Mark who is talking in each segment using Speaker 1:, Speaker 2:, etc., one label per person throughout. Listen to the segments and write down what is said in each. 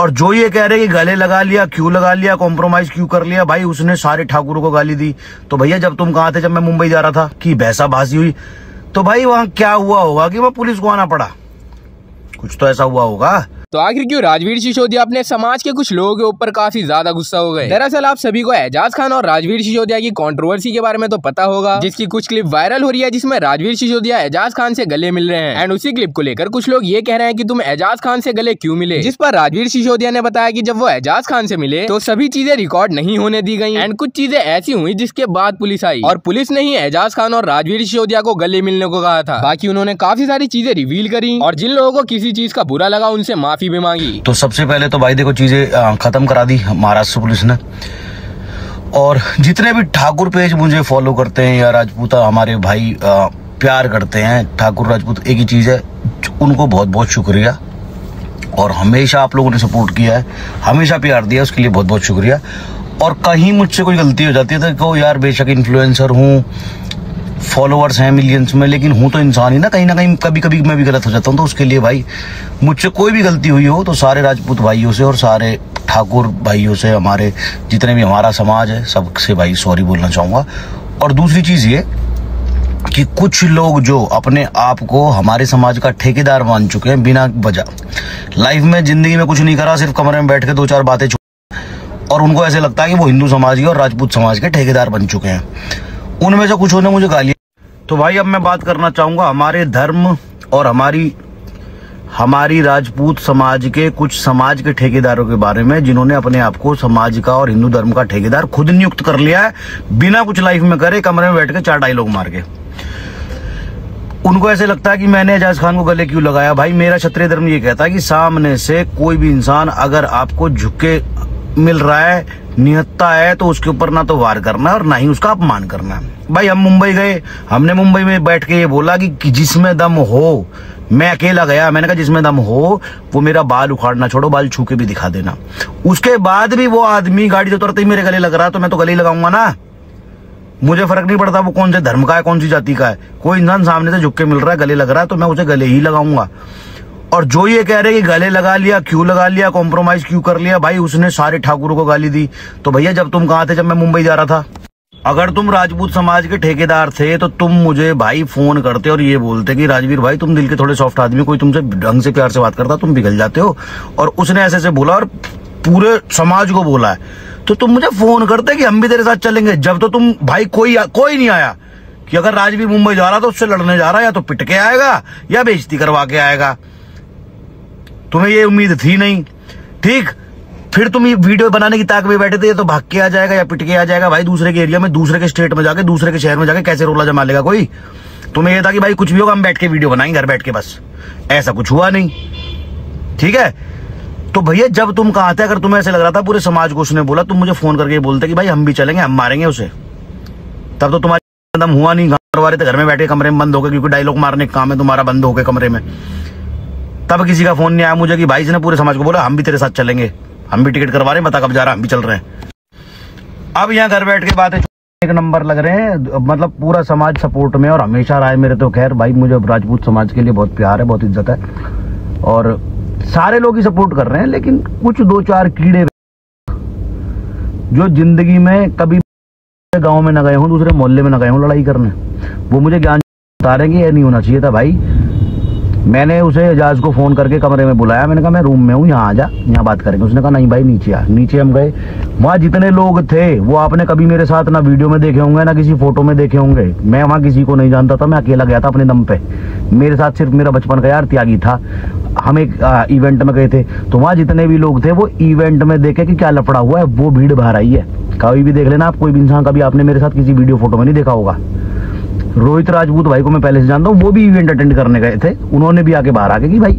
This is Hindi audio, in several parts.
Speaker 1: और जो ये कह रहे कि गले लगा लिया, क्यों लगा लिया, कॉम्प्रोमाइज क्यों कर लिया, भाई उसने सारे ठाकुरों को गाली दी। तो भैया जब तुम कहाँ थे जब मैं मुंबई जा रहा था कि बहसाबाजी हुई, तो भाई वहां क्या हुआ होगा कि वहां पुलिस को आना पड़ा, कुछ तो ऐसा हुआ होगा।
Speaker 2: तो आखिर क्यों राजवीर सिसोदिया अपने समाज के कुछ लोगों के ऊपर काफी ज्यादा गुस्सा हो गए। दरअसल आप सभी को एजाज खान और राजवीर सिसोदिया की कंट्रोवर्सी के बारे में तो पता होगा, जिसकी कुछ क्लिप वायरल हो रही है जिसमें राजवीर सिसोदिया एजाज खान से गले मिल रहे हैं। एंड उसी क्लिप को लेकर कुछ लोग ये कह रहे हैं कि तुम एजाज खान से गले क्यों मिले, जिस पर राजवीर सिसोदिया ने बताया कि जब वो एजाज खान से मिले तो सभी चीजें रिकॉर्ड नहीं होने दी गई एंड कुछ चीजें ऐसी हुई जिसके बाद पुलिस आई और पुलिस ने ही एजाज खान और राजवीर सिसोदिया को गले मिलने को कहा था। बाकी उन्होंने काफी सारी चीजें रिवील करी और जिन लोगों को किसी चीज का बुरा लगा उनसे माफी भी मांगी।
Speaker 1: तो सबसे पहले तो भाई देखो चीजें खत्म करा दी महाराष्ट्र पुलिस ने, और जितने भी ठाकुर पेज मुझे फॉलो करते हैं या राजपूत हमारे भाई प्यार करते हैं, ठाकुर राजपूत एक ही चीज है, उनको बहुत बहुत शुक्रिया। और हमेशा आप लोगों ने सपोर्ट किया है, हमेशा प्यार दिया, उसके लिए बहुत बहुत शुक्रिया। और कहीं मुझसे कोई गलती हो जाती है तो कहो यार बेशक इन्फ्लुएंसर हूँ, फॉलोअर्स हैं मिलियंस में, लेकिन हूँ तो इंसान ही ना कहीं कभी कभी मैं भी गलत हो जाता हूँ। तो उसके लिए भाई मुझसे कोई भी गलती हुई हो तो सारे राजपूत भाइयों से और सारे ठाकुर भाइयों से, हमारे जितने भी हमारा समाज है सबसे भाई सॉरी बोलना चाहूँगा। और दूसरी चीज़ ये कि कुछ लोग जो अपने आप को हमारे समाज का ठेकेदार मान चुके हैं बिना वजह, लाइफ में जिंदगी में कुछ नहीं करा, सिर्फ कमरे में बैठ के दो चार बातें और उनको ऐसे लगता है कि वो हिंदू समाज के और राजपूत समाज के ठेकेदार बन चुके हैं, उनमें से कुछ ने मुझे गाली। तो भाई अब मैं बात करना चाहूंगा हमारे धर्म और हमारी राजपूत समाज के कुछ समाज के ठेकेदारों के बारे में, जिन्होंने अपने आप को समाज का और हिंदू धर्म का ठेकेदार खुद नियुक्त कर लिया है बिना कुछ लाइफ में करे, कमरे में बैठ के 4 डायलॉग मार के। उनको ऐसे लगता है कि मैंने एजाज खान को गले क्यों लगाया। भाई मेरा क्षत्रिय धर्म ये कहता है कि सामने से कोई भी इंसान अगर आपको झुके मिल रहा है, निहत्ता है, तो उसके ऊपर ना तो वार करना है और ना ही उसका अपमान करना है। भाई हम मुंबई गए, हमने मुंबई में बैठ के ये बोला कि जिसमें दम हो, मैं अकेला गया, मैंने कहा जिसमें दम हो वो मेरा बाल उखाड़ना छोड़ो, बाल छू के भी दिखा देना। उसके बाद भी वो आदमी गाड़ी से उतरते ही मेरे गले लग रहा है तो मैं तो गले ही लगाऊंगा ना, मुझे फर्क नहीं पड़ता वो कौन से धर्म का है, कौन सी जाति का है। कोई इंसान सामने से झुक के मिल रहा है, गले लग रहा है, तो मैं उसे गले ही लगाऊंगा। और जो ये कह रहे कि गले लगा लिया, क्यों लगा लिया, कॉम्प्रोमाइज क्यों कर लिया, भाई उसने सारे ठाकुरों को गाली दी। तो भैया जब तुम कहाँ थे जब मैं मुंबई जा रहा था, अगर तुम राजपूत समाज के ठेकेदार थे तो तुम मुझे भाई फोन करते और ये बोलते कि राजवीर भाई तुम दिल के थोड़े सॉफ्ट आदमी, कोई तुमसे ढंग से प्यार से बात करता तुम पिघल जाते हो, और उसने ऐसे बोला और पूरे समाज को बोला है, तो तुम मुझे फोन करते कि हम भी तेरे साथ चलेंगे। जब तो तुम भाई कोई नहीं आया कि अगर राजवीर मुंबई जा रहा तो उससे लड़ने जा रहा, या तो पिट के आएगा या बेइज्जती करवा के आएगा। तुम्हें ये उम्मीद थी नहीं, ठीक। फिर तुम ये वीडियो बनाने की ताक में बैठे थे, तो भाग के आ जाएगा या पिट के आ जाएगा। भाई दूसरे के एरिया में, दूसरे के स्टेट में जाके, दूसरे के शहर में जाके कैसे रोला जमा लेगा कोई। तुम्हें ये था कि भाई कुछ भी होगा हम बैठ के वीडियो बनाएंगे घर बैठ के, बस ऐसा कुछ हुआ नहीं, ठीक है। तो भैया जब तुम कहाँ थे, अगर तुम्हें ऐसे लग रहा था पूरे समाज को उसने बोला, तुम मुझे फोन करके बोलते कि भाई हम भी चलेंगे, हम मारेंगे उसे, तब तो तुम्हारा दम हुआ नहीं। घर वाले थे घर में बैठे कमरे में बंद हो गए, क्योंकि डायलॉग मारने का काम है तुम्हारा, बंद हो गए कमरे में। तब किसी का फोन नहीं आया मुझे कि भाई इसने पूरे समाज को बोला हम भी तेरे साथ चलेंगे, हम भी टिकट करवा रहे हैं, बता कब जा रहा, हम भी चल रहे हैं। अब यहाँ घर बैठ के बातें एक नंबर लग रहे हैं, मतलब पूरा समाज सपोर्ट में और हमेशा रहा है मेरे। तो खैर भाई मुझे राजपूत समाज के लिए बहुत प्यार है, बहुत इज्जत है और सारे लोग ही सपोर्ट कर रहे हैं, लेकिन कुछ 2-4 कीड़े जो जिंदगी में कभी गांव में न गए हूँ, दूसरे मोहल्ले में न गए हूँ लड़ाई करने, वो मुझे ज्ञान बता रहे हैं कि ये नहीं होना चाहिए था। भाई मैंने उसे एजाज को फोन करके कमरे में बुलाया, मैंने कहा मैं रूम में हूँ, यहाँ आ जा, यहाँ बात करेंगे। उसने कहा नहीं भाई नीचे आ। नीचे हम गए, वहाँ जितने लोग थे वो आपने कभी मेरे साथ ना वीडियो में देखे होंगे ना किसी फोटो में देखे होंगे। मैं वहाँ किसी को नहीं जानता था, मैं अकेला गया था अपने दम पे। मेरे साथ सिर्फ मेरा बचपन का यार त्यागी था। हम एक इवेंट में गए थे, तो वहाँ जितने भी लोग थे वो इवेंट में देखे कि क्या लफड़ा हुआ है, वो भीड़ बाहर आई है। कभी भी देख लेना आप, कोई भी इंसान कभी आपने मेरे साथ किसी वीडियो फोटो में नहीं देखा होगा। रोहित राजपूत भाई को मैं पहले से जानता हूँ, वो भी इवेंट अटेंड करने गए थे, उन्होंने भी आके बाहर आके कि भाई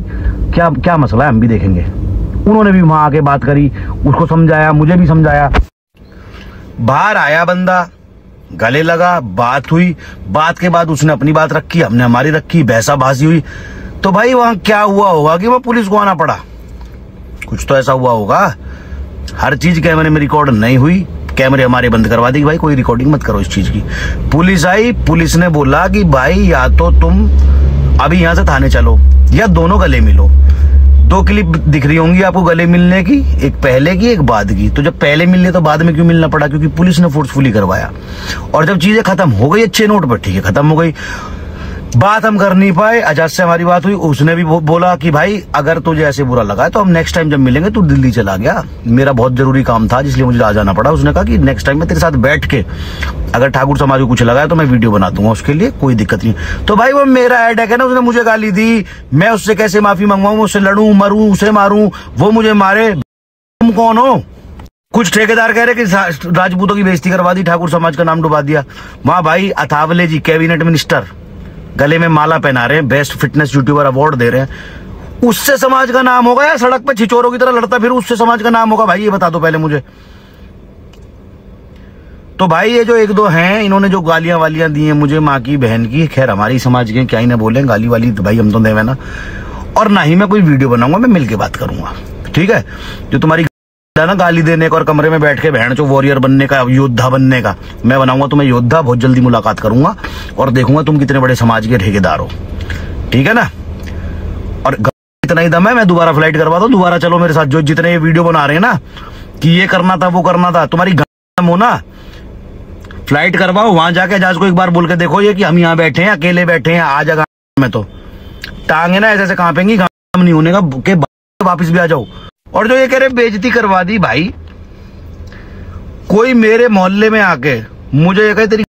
Speaker 1: क्या क्या मसला है हम भी देखेंगे। उन्होंने भी वहां आके बात करी, उसको समझाया, मुझे भी समझाया। बाहर आया बंदा, गले लगा, बात हुई, बात के बाद उसने अपनी बात रखी, हमने हमारी रखी, बहसाबाजी हुई। तो भाई वहां क्या हुआ होगा कि वहां पुलिस को आना पड़ा, कुछ तो ऐसा हुआ होगा। हर चीज कैमरे में रिकॉर्ड नहीं हुई, कैमरे हमारे बंद करवा दी, भाई कोई रिकॉर्डिंग मत करो इस चीज की। पुलिस आई, पुलिस ने बोला कि भाई या तो तुम अभी यहां से थाने चलो या दोनों गले मिलो। 2 क्लिप दिख रही होंगी आपको गले मिलने की, एक पहले की एक बाद की। तो जब पहले मिलने तो बाद में क्यों मिलना पड़ा? क्योंकि पुलिस ने फोर्सफुली करवाया। और जब चीजें खत्म हो गई अच्छे नोट पर, ठीक है खत्म हो गई, बात हम कर नहीं पाए, आजाद से हमारी बात हुई, उसने भी बोला कि भाई अगर तुझे ऐसे बुरा लगा है तो हम नेक्स्ट टाइम जब मिलेंगे, तू दिल्ली चला गया, मेरा बहुत जरूरी काम था जिसलिए मुझे आ जाना पड़ा। उसने कहा कि नेक्स्ट टाइम मैं तेरे साथ बैठ के अगर ठाकुर समाज को कुछ लगा है तो मैं वीडियो बना दूंगा, उसके लिए कोई दिक्कत नहीं। तो भाई वो मेरा हेडेक है ना, उसने मुझे गाली दी, मैं उससे कैसे माफी मंगवाऊं, उससे लड़ूं मरूं, उसे मारूं, वो मुझे मारे, तुम कौन हो? कुछ ठेकेदार कह रहे कि राजपूतों की बेइज्जती करवा दी, ठाकुर समाज का नाम डुबा दिया। वहां भाई अथावले जी कैबिनेट मिनिस्टर गले में माला पहना रहे हैं, बेस्ट फिटनेस यूट्यूबर अवार्ड दे रहे हैं, उससे समाज का नाम होगा या सड़क पे छिचोरों की तरह लड़ता फिर उससे समाज का नाम होगा? भाई ये बता दो पहले मुझे। तो भाई ये जो 1-2 हैं, इन्होंने जो गालियां वालियां दी हैं मुझे माँ की बहन की, खैर हमारी समाज के क्या ही ना बोले, गाली वाली तो भाई हम तो देवे ना। और ना ही मैं कोई वीडियो बनाऊंगा, मैं मिलके बात करूंगा, ठीक है? जो तुम्हारी ना गाली देने का और कमरे में बैठ के बहन चो वॉरियर बनने का, योद्धा बनने का, मैं बनाऊंगा तुम्हें योद्धा। बहुत जल्दी मुलाकात करूंगा और देखूंगा तुम कितने बड़े समाज के ठेकेदार हो, ठीक है ना? और इतना ही दम है, मैं दोबारा फ्लाइट करवा दूं, दोबारा चलो मेरे साथ। जो जितने ये वीडियो बना रहे हैं ना कि ये करना था वो करना था, तुम्हारी गम हो ना, फ्लाइट करवाओ, वहां जाके जहाज को एक बार बोल के देखो ये कि हम यहाँ बैठे हैं, अकेले बैठे हैं, आ जाएगा में तो टांगे ना ऐसे कांपेंगी, काम नहीं होने का के वापिस भी आ जाओ। और जो ये कह रहे बेइज्जती करवा दी, भाई कोई मेरे मोहल्ले में आके मुझे ये कहे तेरी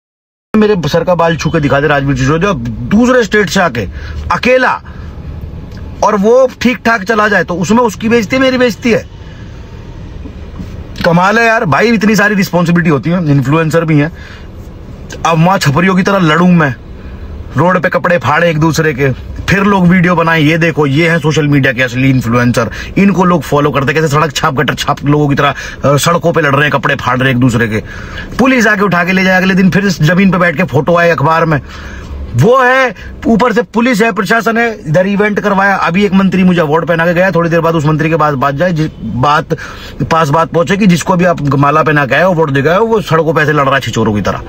Speaker 1: मेरे सर का बाल छू के दिखा दे राजवीर सिसोदिया, दूसरे स्टेट से आके अकेला, और वो ठीक ठाक चला जाए तो उसमें उसकी बेइज्जती मेरी बेइज्जती है। कमाल है यार। भाई इतनी सारी रिस्पॉन्सिबिलिटी होती है, इन्फ्लुएंसर भी है। अब वहां छपरियों की तरह लड़ूं मैं, रोड पे कपड़े फाड़े एक दूसरे के, फिर लोग वीडियो बनाए, ये देखो ये है सोशल मीडिया के असली इन्फ्लुएंसर, इनको लोग फॉलो करते, कैसे सड़क छाप गटर छाप लोगों की तरह सड़कों पे लड़ रहे हैं, कपड़े फाड़ रहे हैं एक दूसरे के, पुलिस आके उठा के ले जाए, अगले दिन फिर जमीन पे बैठ के फोटो आए अखबार में, वो है ऊपर से पुलिस है, प्रशासन है, इधर इवेंट करवाया। अभी एक मंत्री मुझे अवार्ड पहना के गया, थोड़ी देर बाद उस मंत्री के पास बात पहुंचे कि जिसको भी आप माला पहना के आए अवार्ड दे गए वो सड़कों पे ऐसे लड़ रहा है छिचोरों की तरह।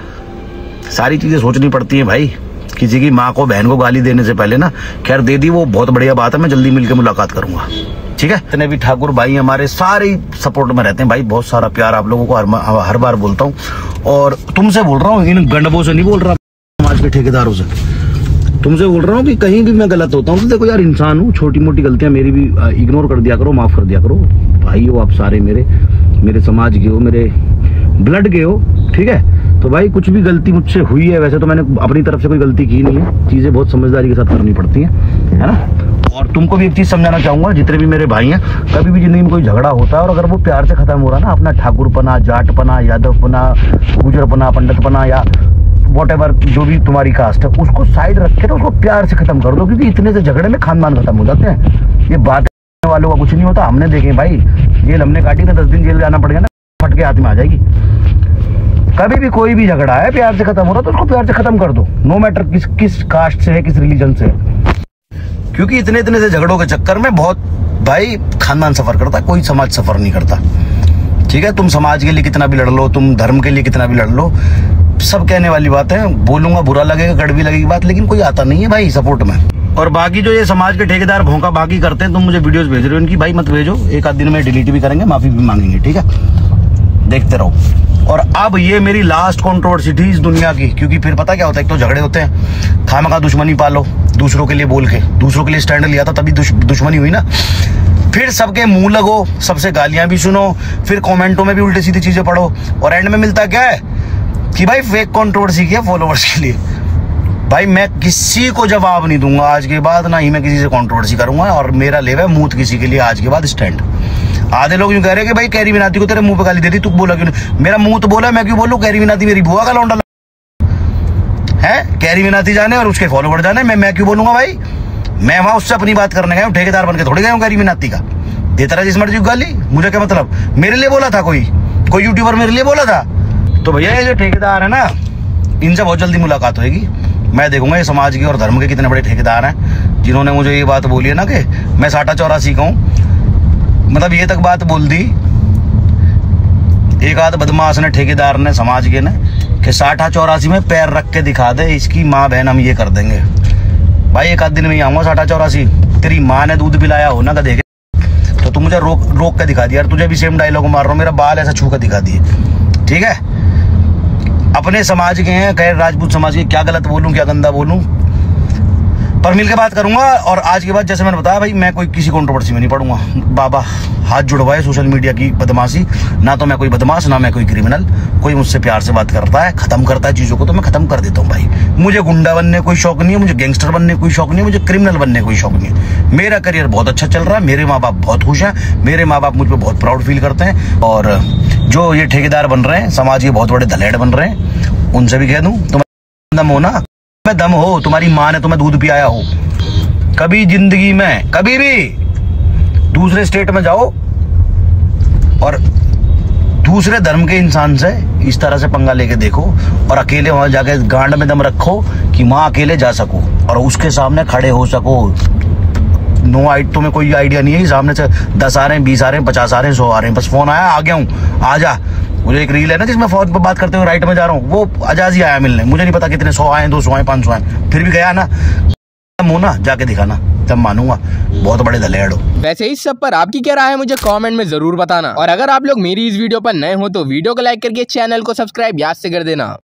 Speaker 1: सारी चीजें सोचनी पड़ती है भाई, किसी की माँ को बहन को गाली देने से पहले ना। खैर दे दी वो बहुत बढ़िया बात है, मैं जल्दी मिलकर मुलाकात करूंगा, ठीक है? इतने भी ठाकुर भाई हमारे सारे सपोर्ट में रहते हैं भाई, बहुत सारा प्यार आप लोगों को हर बार बोलता हूँ। और तुमसे बोल रहा हूँ, इन गंडबों से नहीं बोल रहा, समाज के ठेकेदारों से तुमसे बोल रहा हूँ कि कहीं भी मैं गलत होता हूँ तो देखो यार, इंसान हूँ, छोटी मोटी गलतियां मेरी भी इग्नोर कर दिया करो, माफ कर दिया करो। भाई हो आप सारे, मेरे समाज के हो, मेरे ब्लड के हो, ठीक है? तो भाई कुछ भी गलती मुझसे हुई है, वैसे तो मैंने अपनी तरफ से कोई गलती की नहीं है, चीजें बहुत समझदारी के साथ करनी पड़ती हैं, है ना? और तुमको भी एक चीज समझाना चाहूंगा, जितने भी मेरे भाई हैं, कभी भी जिंदगी में कोई झगड़ा होता है और अगर वो प्यार से खत्म हो रहा है ना, अपना ठाकुरपना, जाटपना, यादवपना, गुजरपना, पंडितपना या व्हाटएवर जो भी तुम्हारी कास्ट है, उसको साइड रख के ना उसको प्यार से खत्म कर दो, क्योंकि इतने से झगड़े में खानदान खत्म हो जाते हैं। ये बात वालों का कुछ नहीं होता, हमने देखे भाई, जेल हमने काटी ना, 10 दिन जेल जाना पड़ गया ना, फट के हाथ में आ जाएगी। कभी भी कोई भी झगड़ा है प्यार से खत्म हो रहा तो उसको प्यार से खत्म कर दो, नो मैटर किस कास्ट से है, किस रिलीजन से है। क्योंकि इतने से झगड़ों के चक्कर में बहुत भाई खानदान सफर करता है, कोई समाज सफर नहीं करता, ठीक है? तुम समाज के लिए कितना भी लड़ लो, तुम धर्म के लिए कितना भी लड़ लो, सब कहने वाली बात है, बोलूंगा बुरा लगेगा, कड़वी लगेगी बात, लेकिन कोई आता नहीं है भाई सपोर्ट में। और बाकी जो ये समाज के ठेकेदार भौंका बाकी करते हैं, तुम मुझे वीडियोस भेज रहे हो इनकी, भाई मत भेजो, एक आध दिन में डिलीट भी करेंगे, माफी भी मांगेंगे, ठीक है? देखते रहो। और अब ये मेरी लास्ट कंट्रोवर्सी थी इस दुनिया की, क्योंकि फिर पता क्या होता है, एक तो झगड़े होते हैं, खामखा दुश्मनी पालो, दूसरों के लिए बोल के, दूसरों के लिए स्टैंड लिया था तभी दुश्मनी हुई ना, फिर सबके मुंह लगो, सबसे गालियां भी सुनो, फिर कमेंटों में भी उल्टी सीधी चीजें पढ़ो, और एंड में मिलता क्या है कि भाई फेक कंट्रोवर्सी किया फॉलोअर्स के लिए। भाई मैं किसी को जवाब नहीं दूंगा आज के बाद, ना ही मैं किसी से कंट्रोवर्सी करूंगा, और मेरा लेवा है मूत किसी के लिए आज के बाद स्टैंड। आधे लोग यूं कह रहे हैं कि भाई कैरी मिनाती को तेरे मुंह पे गाली दे दी, तू बोला क्यों नहीं? मेरा मुंह तो बोला, मैं क्यों बोलूं? कैरी मिनाती मेरी बुआ का लौंडा है, कैरी मिनाती जाने और उसके फॉलोवर जाने, मैं क्यों बोलूंगा भाई? मैं वहां उससे अपनी बात करने गया हूँ, ठेकेदार बन के थोड़ी गया हूँ कैरी मिनाती का। देता रहा जिस मर्जी को गाली, मुझे क्या मतलब? मेरे लिए बोला था कोई यूट्यूबर मेरे लिए बोला था। तो भैया ये जो ठेकेदार है ना, इनसे बहुत जल्दी मुलाकात होगी, मैं देखूंगा ये समाज के और धर्म के कितने बड़े ठेकेदार हैं जिन्होंने मुझे ये बात बोली है ना कि मैं 60-84 का हूँ। मतलब ये तक बात बोल दी एक आध बदमाश ने, ठेकेदार ने, समाज के ने, कि 60-84 में पैर रख के दिखा दे, इसकी माँ बहन हम ये कर देंगे। भाई एक आध दिन में ही आऊंगा 60-84, तेरी माँ ने दूध पिलाया हो ना, का देखे तू मुझे रोक के दिखा दिया यार, तुझे भी सेम डायलॉग मार रहा हूँ, मेरा बाल ऐसा छू कर दिखा दिए, ठीक है। अपने समाज के हैं, खैर राजपूत समाज के, क्या गलत बोलूं क्या गंदा बोलूं, पर मिल के बात करूंगा। और आज के बाद जैसे मैंने बताया भाई, मैं कोई किसी कंट्रोवर्सी में नहीं पड़ूंगा। बाबा हाथ जुड़वाए सोशल मीडिया की बदमाशी, ना तो मैं कोई बदमाश ना मैं कोई क्रिमिनल। कोई मुझसे प्यार से बात करता है, खत्म करता है चीजों को, तो मैं खत्म कर देता हूँ भाई। मुझे गुंडा बनने कोई शौक नहीं है, मुझे गैंगस्टर बनने कोई शौक नहीं है, मुझे क्रिमिनल बनने कोई शौक नहीं है। मेरा करियर बहुत अच्छा चल रहा है, मेरे माँ बाप बहुत खुश हैं, मेरे माँ बाप मुझ पर बहुत प्राउड फील करते हैं। और जो ये ठेकेदार बन रहे हैं, समाज के बहुत बड़े धलेड़ बन रहे हैं, उनसे भी कह दूं, तुम्हारा दम हो ना, मैं दम हो, तुम्हारी माँ ने तुम्हें दूध पियाया हो, कभी जिंदगी में कभी भी दूसरे स्टेट में जाओ और दूसरे धर्म के इंसान से इस तरह से पंगा लेके देखो, और अकेले वहां जाके गांड में दम रखो कि माँ अकेले जा सको और उसके सामने खड़े हो सको। नो आइड, तुम्हें कोई आइडिया नहीं है कि सामने से 10 आ रहे हैं, 20 आ रहे हैं, 50 आ रहे हैं, 100 आ रहे हैं, बस फोन आया, आ गया हूँ, आजा। मुझे एक रील है ना जिसमें फोन पर बात करते हुए राइट में जा रहा हूँ, वो आजाज ही आया मिलने, मुझे नहीं पता कितने 100 आए, 200 आए, 500 आए, फिर भी गया ना, मुँह ना जाके दिखाना, तब मानूंगा बहुत बड़े धलेड़ हो।
Speaker 2: वैसे इस सब पर आपकी क्या राय है मुझे कमेंट में जरूर बताना, और अगर आप लोग मेरी इस वीडियो पर नए हो तो वीडियो को लाइक करके चैनल को सब्सक्राइब याद से कर देना।